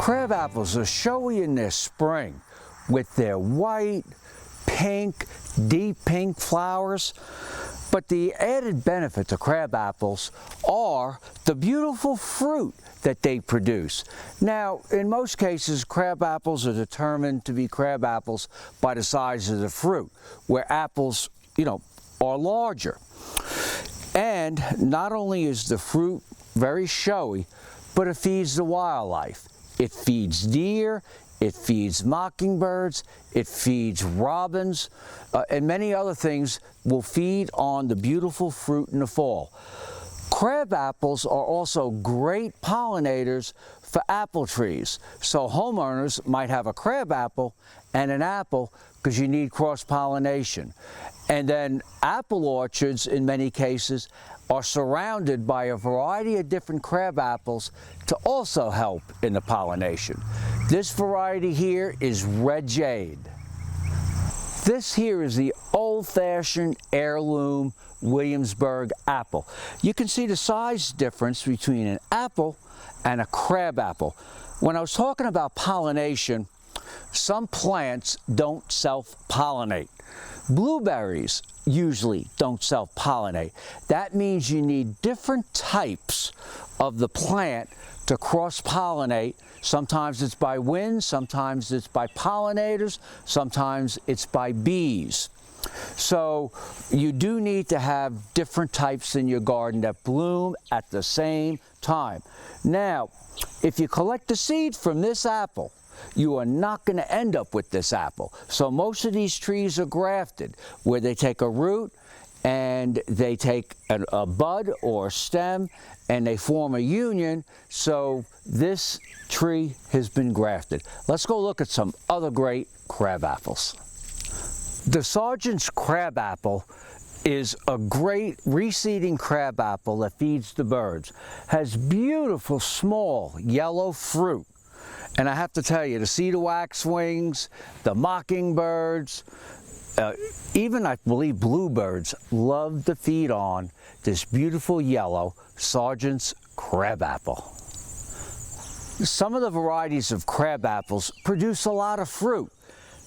Crab apples are showy in their spring with their white, pink, deep pink flowers. But the added benefit to crab apples are the beautiful fruit that they produce. Now, in most cases, crab apples are determined to be crab apples by the size of the fruit, where apples, are larger. And not only is the fruit very showy, but it feeds the wildlife. It feeds deer, it feeds mockingbirds, it feeds robins, and many other things will feed on the beautiful fruit in the fall. Crab apples are also great pollinators for apple trees. So homeowners might have a crab apple and an apple because you need cross-pollination. And then apple orchards, in many cases, are surrounded by a variety of different crab apples to also help in the pollination. This variety here is red jade. This here is the old-fashioned heirloom Williamsburg apple. You can see the size difference between an apple and a crab apple. When I was talking about pollination, some plants don't self-pollinate. Blueberries usually don't self-pollinate. That means you need different types of the plant to cross-pollinate. Sometimes it's by wind, sometimes it's by pollinators, sometimes it's by bees. So you do need to have different types in your garden that bloom at the same time. Now, if you collect the seed from this apple, you are not going to end up with this apple. So most of these trees are grafted, where they take a root and they take a bud or a stem and they form a union. So this tree has been grafted. Let's go look at some other great crab apples. The Sergeant's crab apple is a great reseeding crab apple that feeds the birds. Has beautiful small yellow fruit. And I have to tell you, the cedar waxwings, the mockingbirds, even I believe bluebirds love to feed on this beautiful yellow Sergeant's crab apple. Some of the varieties of crab apples produce a lot of fruit.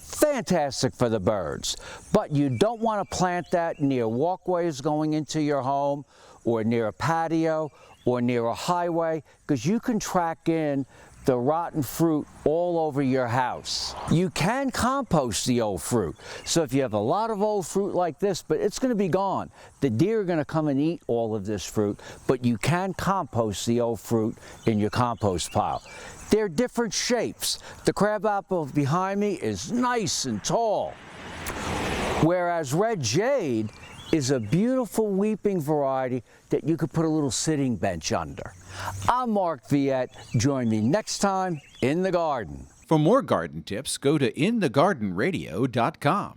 Fantastic for the birds, but you don't want to plant that near walkways going into your home or near a patio or near a highway, because you can track in the rotten fruit all over your house. You can compost the old fruit. So if you have a lot of old fruit like this, but it's going to be gone. The deer are going to come and eat all of this fruit, but you can compost the old fruit in your compost pile. They're different shapes. The crab apple behind me is nice and tall, whereas red jade is a beautiful weeping variety that you could put a little sitting bench under. I'm Mark Viette. Join me next time in the garden. For more garden tips, go to inthegardenradio.com.